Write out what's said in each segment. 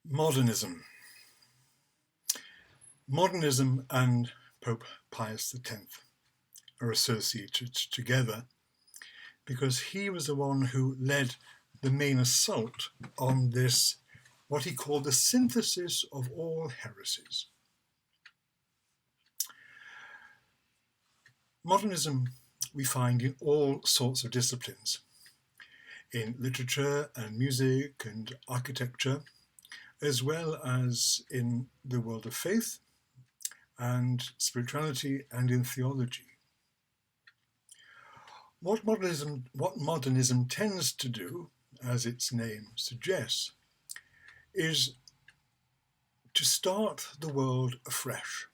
Modernism. Modernism and Pope Pius X are associated together because he was the one who led the main assault on this, what he called the synthesis of all heresies. Modernism we find in all sorts of disciplines, in literature and music and architecture, as well as in the world of faith and spirituality and in theology. What modernism tends to do, as its name suggests, is to start the world afresh,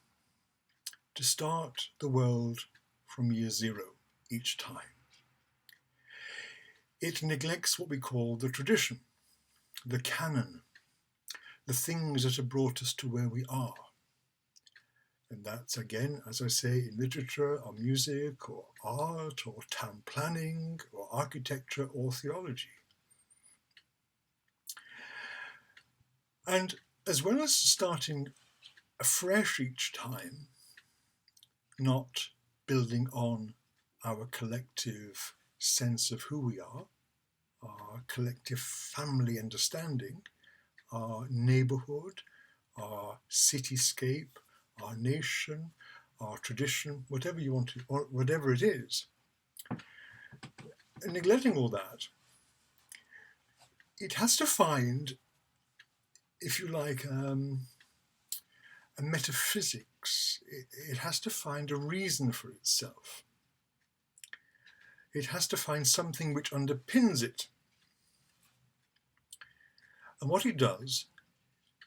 to start the world from year zero each time. It neglects what we call the tradition, the canon, the things that have brought us to where we are. And that's, again, as I say, in literature or music or art or town planning or architecture or theology. And as well as starting afresh each time, not building on our collective sense of who we are, our collective family understanding, our neighborhood, our cityscape, our nation, our tradition, whatever you want to, or whatever it is. And neglecting all that, it has to find, if you like, a metaphysics. It has to find a reason for itself. It has to find something which underpins it. And what it does,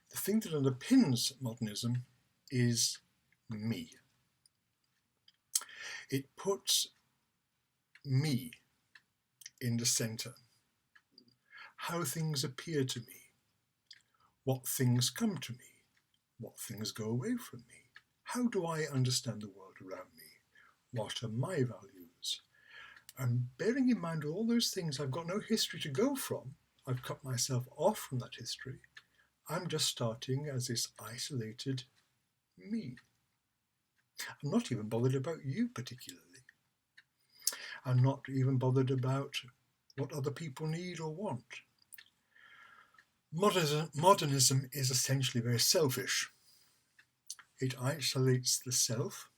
the thing that underpins modernism, is me. It puts me in the centre. How things appear to me, what things come to me, what things go away from me. How do I understand the world around me? What are my values? And bearing in mind all those things, I've got no history to go from. I've cut myself off from that history. I'm just starting as this isolated me. I'm not even bothered about you particularly. I'm not even bothered about what other people need or want. Modernism is essentially very selfish. It isolates the self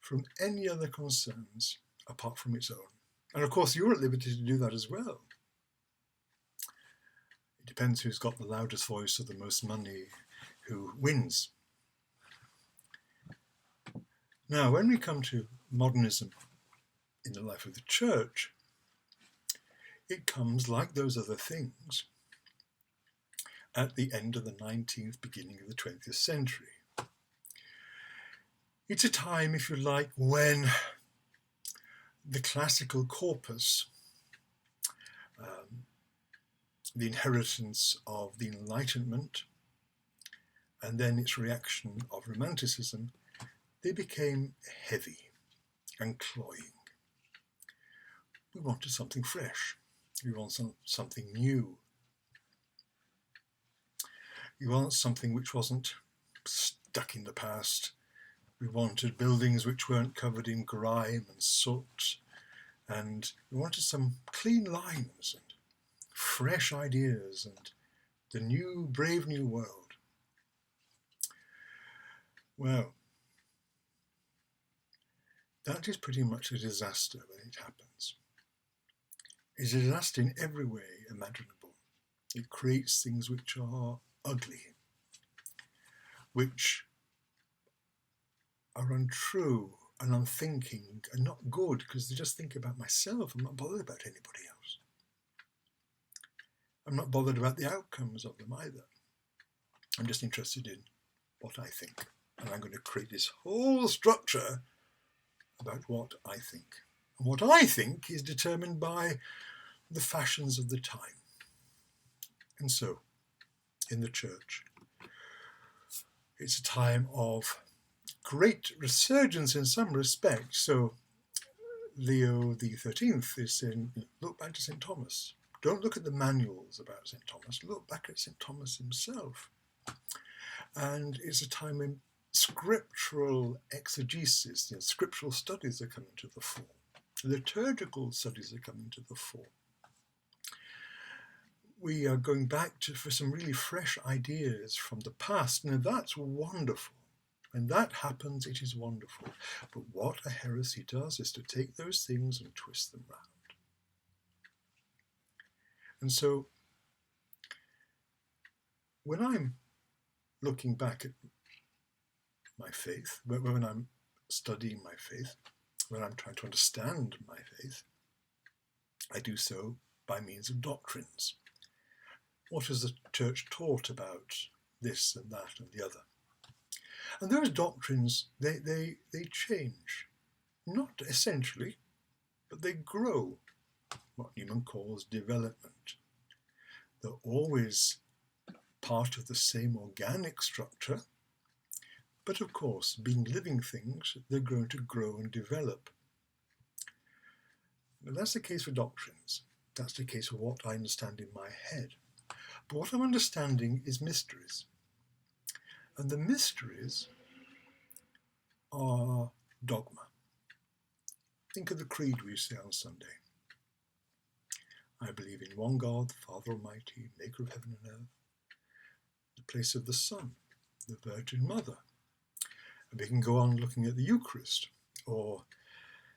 from any other concerns apart from its own. And of course, you're at liberty to do that as well. It depends who's got the loudest voice or the most money, who wins. Now, when we come to modernism in the life of the church, it comes, like those other things, at the end of the 19th, beginning of the 20th century. It's a time, if you like, when the classical corpus, the inheritance of the Enlightenment, and then its reaction of Romanticism, they became heavy and cloying. We wanted something fresh. We want something new. We want something which wasn't stuck in the past. We wanted buildings which weren't covered in grime and soot. And we wanted some clean lines and fresh ideas and the new, brave new world. Well, that is pretty much a disaster when it happens. It's a disaster in every way imaginable. It creates things which are ugly, which are untrue and unthinking and not good because they just think about myself. I'm not bothered about anybody else. I'm not bothered about the outcomes of them either. I'm just interested in what I think. And I'm going to create this whole structure about what I think. And what I think is determined by the fashions of the time. And so, in the church, it's a time of great resurgence in some respects. So Leo XIII is saying, look back to St. Thomas. Don't look at the manuals about St. Thomas. Look back at St. Thomas himself. And it's a time when scriptural exegesis, scriptural studies are coming to the fore. Liturgical studies are coming to the fore. We are going back for some really fresh ideas from the past. Now that's wonderful. When that happens, it is wonderful. But what a heresy does is to take those things and twist them round. And so, when I'm looking back at my faith, when I'm studying my faith, when I'm trying to understand my faith, I do so by means of doctrines. What has the church taught about this and that and the other? And those doctrines, they change, not essentially, but they grow, what Newman calls development. They're always part of the same organic structure, but of course, being living things, they're going to grow and develop. Now, that's the case for doctrines. That's the case for what I understand in my head. But what I'm understanding is mysteries. And the mysteries are dogma. Think of the creed we say on Sunday. I believe in one God, the Father Almighty, maker of heaven and earth, the place of the Son, the Virgin Mother. And we can go on looking at the Eucharist, or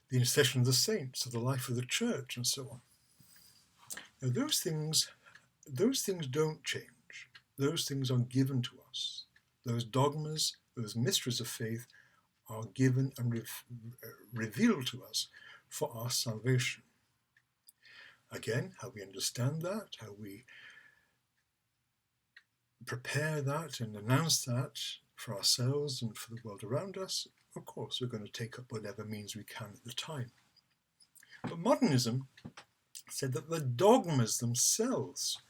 the intercession of the saints, or the life of the church, and so on. Now those things don't change. Those things are given to us. Those dogmas, those mysteries of faith are given and revealed to us for our salvation. Again, how we understand that, how we prepare that and announce that for ourselves and for the world around us, of course, we're going to take up whatever means we can at the time. But modernism said that the dogmas themselves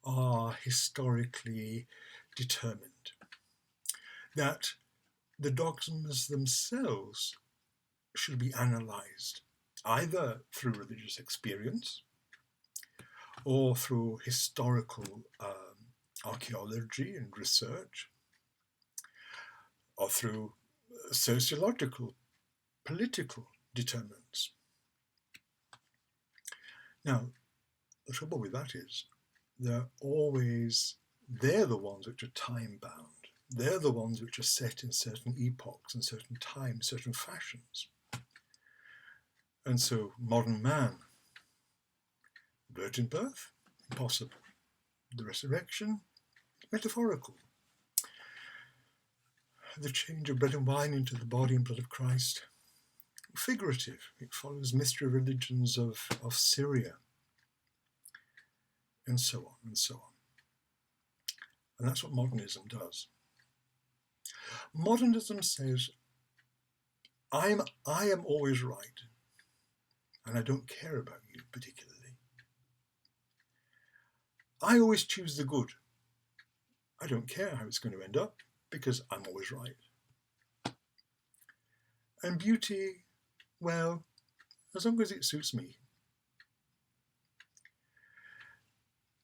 are historically determined, that the dogmas themselves should be analysed either through religious experience or through historical archaeology and research, or through sociological, political determinants. Now, the trouble with that is they're the ones which are time-bound. They're the ones which are set in certain epochs and certain times, certain fashions. And so modern man, virgin birth, impossible. The resurrection, metaphorical. The change of bread and wine into the body and blood of Christ, figurative. It follows mystery religions of Syria, and so on and so on. And that's what modernism does. Modernism says, I am always right, and I don't care about you particularly. I always choose the good. I don't care how it's going to end up, because I'm always right. And beauty, well, as long as it suits me.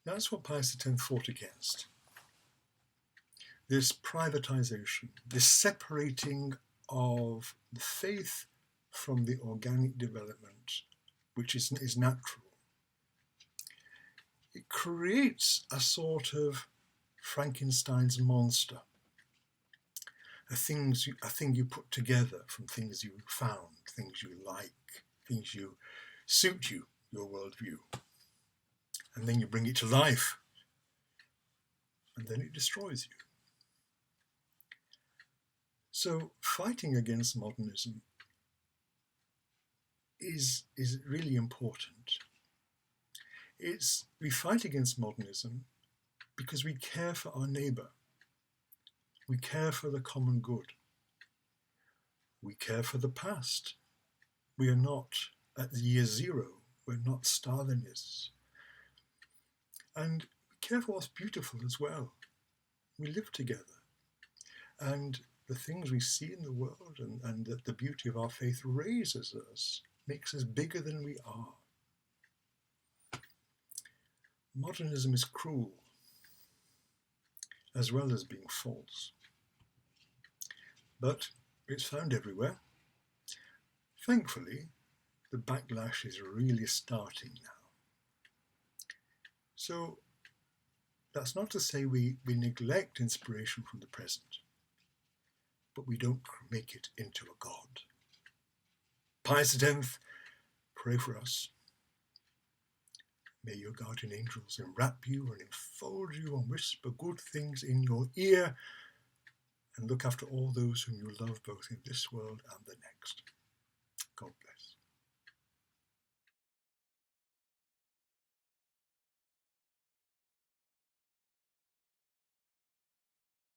That's what Pius X fought against. This privatization, this separating of the faith from the organic development, which is natural. It creates a sort of Frankenstein's monster, a thing you put together from things you found, things you like, things you suit you, your worldview. And then you bring it to life, and then it destroys you. So fighting against modernism is really important. We fight against modernism because we care for our neighbour. We care for the common good. We care for the past. We are not at the year zero. We're not Stalinists. And we care for what's beautiful as well. We live together. And the things we see in the world and the beauty of our faith raises us, makes us bigger than we are. Modernism is cruel, as well as being false. But it's found everywhere. Thankfully, the backlash is really starting now. So that's not to say we neglect inspiration from the present, but we don't make it into a god. Pius X, pray for us. May your guardian angels enwrap you and enfold you and whisper good things in your ear and look after all those whom you love both in this world and the next. God bless.